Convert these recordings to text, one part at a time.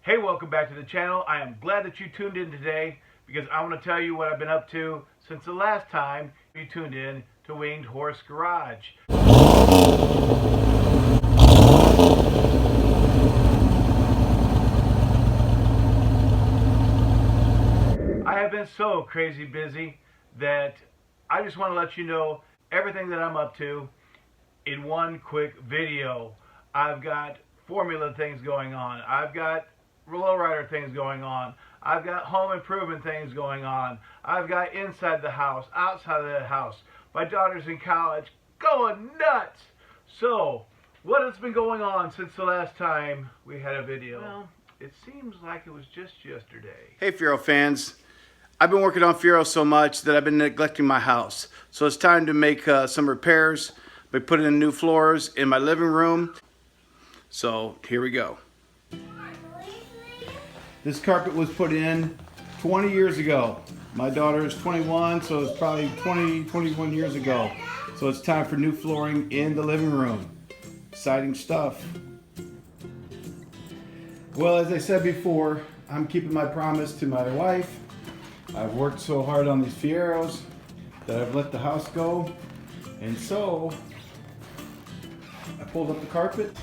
Hey, welcome back to the channel. I am glad that you tuned in today because I want to tell you what I've been up to since the last time you tuned in to Winged Horse Garage. I have been so crazy busy that I just want to let you know everything that I'm up to in one quick video. I've got formula things going on. I've got Lowrider things going on. I've got home improvement things going on. I've got inside the house, outside of the house. My daughter's in college, going nuts. So, what has been going on since the last time we had a video? Well, it seems like it was just yesterday. Hey Fiero fans, I've been working on Fiero so much that I've been neglecting my house. So it's time to make some repairs by putting in new floors in my living room. So here we go. This carpet was put in 20 years ago. My daughter is 21, so it's probably 21 years ago. So it's time for new flooring in the living room. Exciting stuff. Well, as I said before, I'm keeping my promise to my wife. I've worked so hard on these Fieros that I've let the house go. And so, I pulled up the carpet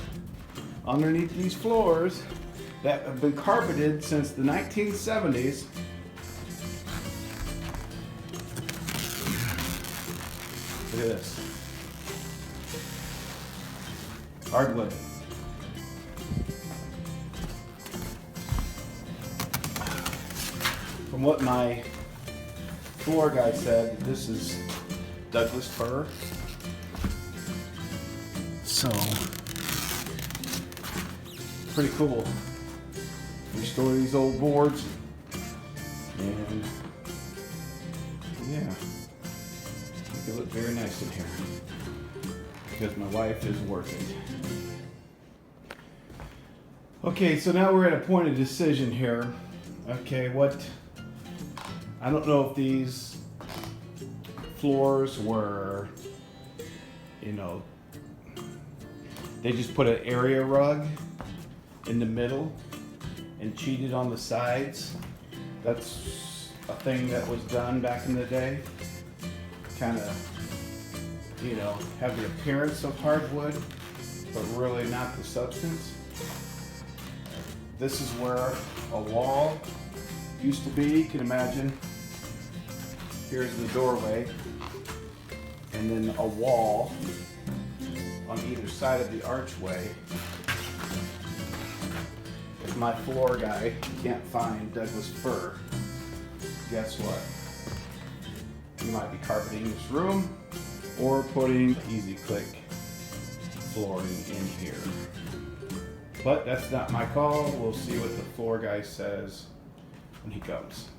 underneath these floors that have been carpeted since the 1970s. Look at this. Hardwood. From what my floor guy said, this is Douglas fir. So, pretty cool. Restore these old boards, and yeah, make it look very nice in here because my wife is worth it. Okay, so now we're at a point of decision here. Okay, I don't know if these floors were, they just put an area rug in the middle and cheated on the sides. That's a thing that was done back in the day. Kind of, have the appearance of hardwood, but really not the substance. This is where a wall used to be. You can imagine. Here's the doorway, and then a wall on either side of the archway. If my floor guy can't find Douglas fir, guess what? He might be carpeting this room or putting easy click flooring in here. But that's not my call. We'll see what the floor guy says when he comes.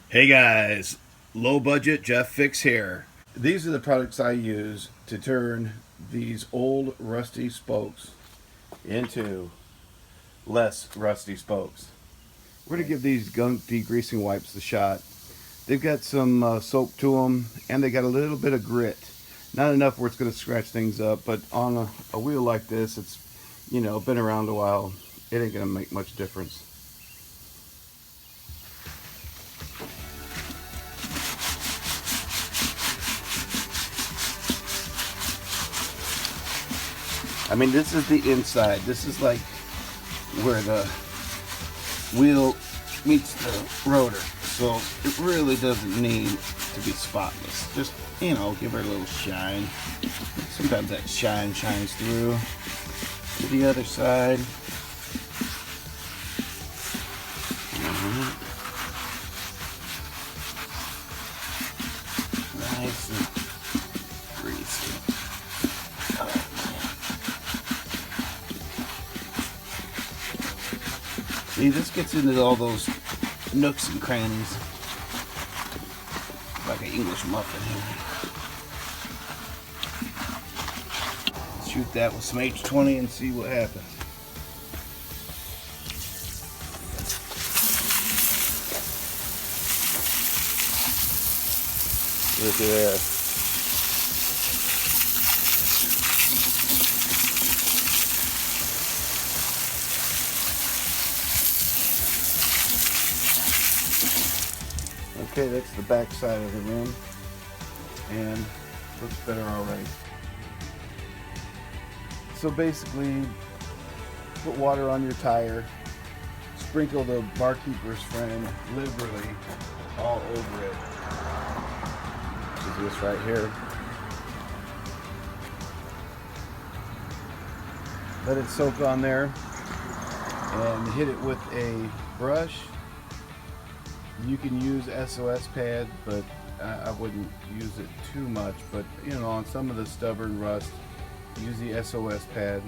Hey guys, low budget Jeff Fix here. These are the products I use to turn these old rusty spokes into less rusty spokes. We're going to give these gunk degreasing wipes a shot. They've got some soap to them, and they got a little bit of grit. Not enough where it's going to scratch things up, but on a wheel like this, it's been around a while. It ain't going to make much difference. I mean, this is the inside. This is like where the wheel meets the rotor. So it really doesn't need to be spotless. Just, give her a little shine. Sometimes that shine shines through to the other side. Nice and greasy. See, this gets into all those nooks and crannies. Like an English muffin here. Shoot that with some H20 and see what happens. Look at that. Okay, that's the back side of the rim, and looks better already. So basically, put water on your tire, sprinkle the barkeeper's friend liberally all over it, which is this right here. Let it soak on there and hit it with a brush. You can use SOS pad, but I wouldn't use it too much. But you know, on some of the stubborn rust, use the SOS pad.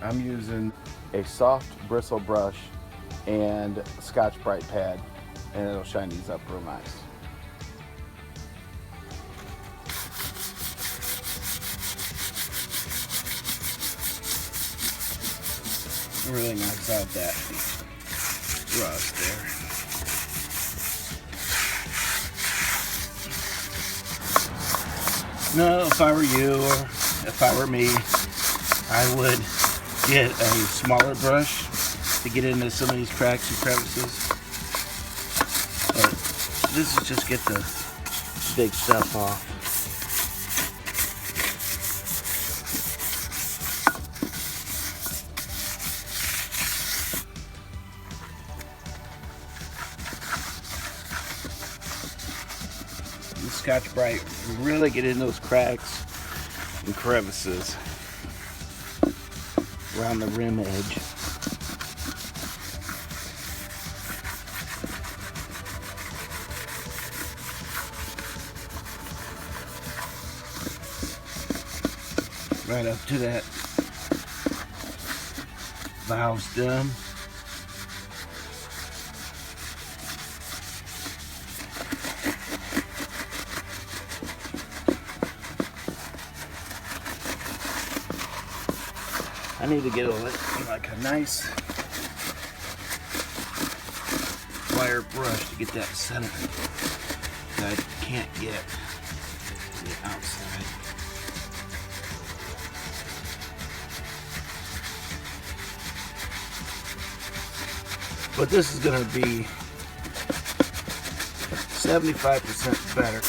I'm using a soft bristle brush and Scotch-Brite pad, and it'll shine these up real nice. It really knocks out that rust there. No, if I were you or if I were me, I would get a smaller brush to get into some of these cracks and crevices. But this is just get the big stuff off. The Scotch-Brite really get in those cracks and crevices around the rim edge. Right up to that valve stem. I need to get like a nice wire brush to get that center that I can't get to the outside. But this is going to be 75% better.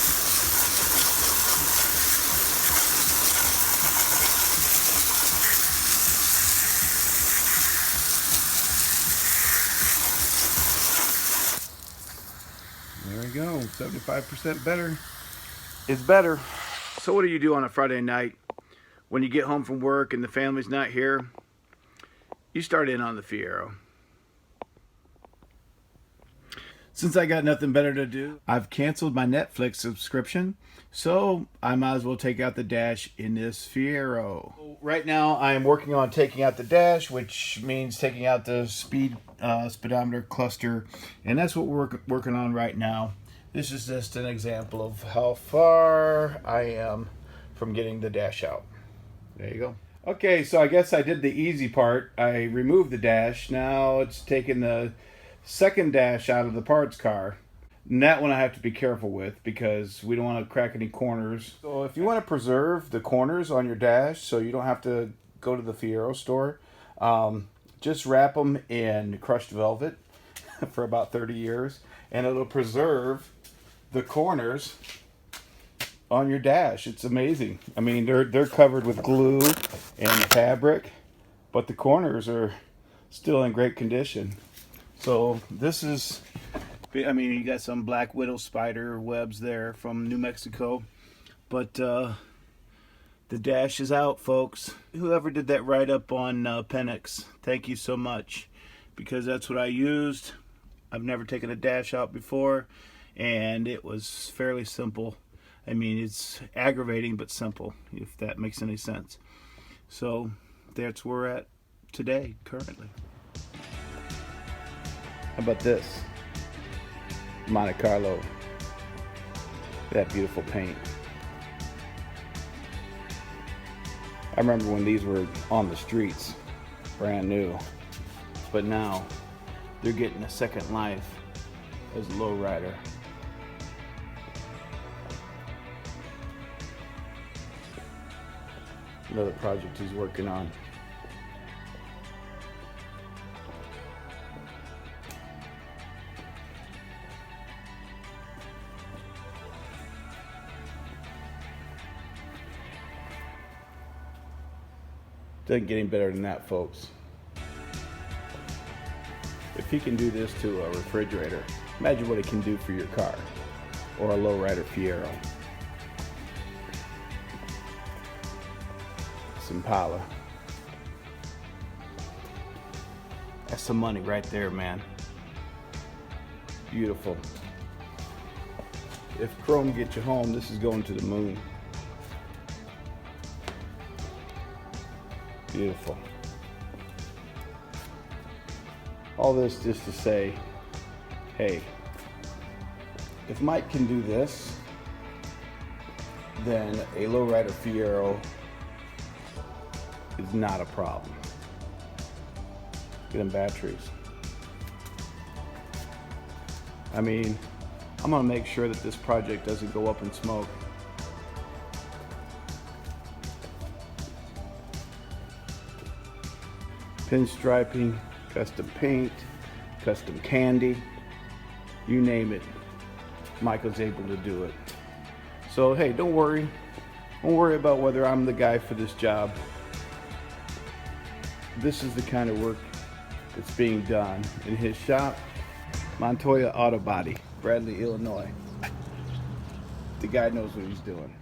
There we go, 75% better is better. So what do you do on a Friday night when you get home from work and the family's not here? You start in on the Fiero. Since I got nothing better to do, I've canceled my Netflix subscription, so I might as well take out the dash in this Fiero. Right now I am working on taking out the dash, which means taking out the speedometer cluster, and that's what we're working on right now. This is just an example of how far I am from getting the dash out. There you go. Okay, so I guess I did the easy part. I removed the dash. Now it's taking the second dash out of the parts car. And that one I have to be careful with because we don't want to crack any corners. So if you want to preserve the corners on your dash so you don't have to go to the Fiero store, just wrap them in crushed velvet for about 30 years and it'll preserve the corners on your dash. It's amazing. I mean, they're covered with glue and fabric, but the corners are still in great condition. So this is, I mean, you got some black widow spider webs there from New Mexico, but the dash is out, folks. Whoever did that write-up on Penix, thank you so much, because that's what I used. I've never taken a dash out before, and it was fairly simple. I mean, it's aggravating but simple, if that makes any sense. So that's where we're at today, currently. How about this? Monte Carlo. That beautiful paint. I remember when these were on the streets, brand new. But now, they're getting a second life as Lowrider. Another project he's working on. Doesn't get any better than that, folks. If he can do this to a refrigerator, imagine what it can do for your car or a Lowrider Fiero. It's Impala. That's some money right there, man. Beautiful. If chrome gets you home, this is going to the moon. Beautiful. All this just to say, hey, if Mike can do this, then a Lowrider Fiero is not a problem. Get them batteries. I mean, I'm gonna make sure that this project doesn't go up in smoke. Pinstriping, custom paint, custom candy, you name it, Michael's able to do it. So hey, don't worry about whether I'm the guy for this job. This is the kind of work that's being done in his shop, Montoya Auto Body, Bradley, Illinois. The guy knows what he's doing.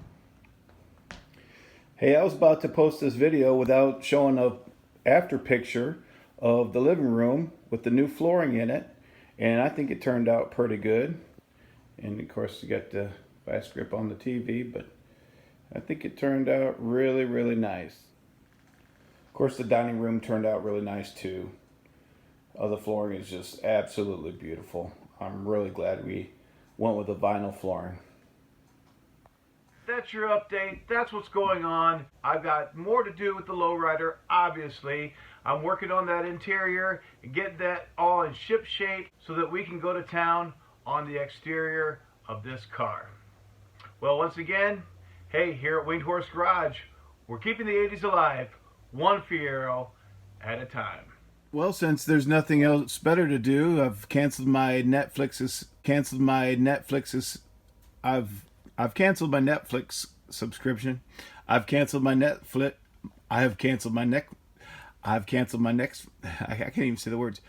Hey, I was about to post this video without showing a after picture of the living room with the new flooring in it, and I think it turned out pretty good. And of course you got the vice grip on the TV, but I think it turned out really nice. Of course the dining room turned out really nice too. The flooring is just absolutely beautiful. I'm really glad we went with the vinyl flooring. That's your update. That's what's going on. I've got more to do with the Lowrider, obviously. I'm working on that interior and get that all in ship shape so that we can go to town on the exterior of this car. Well, once again, hey, here at Winged Horse Garage, we're keeping the 80s alive, one Fiero at a time. Well, since there's nothing else better to do, I've canceled my Netflix subscription. I can't even say the words.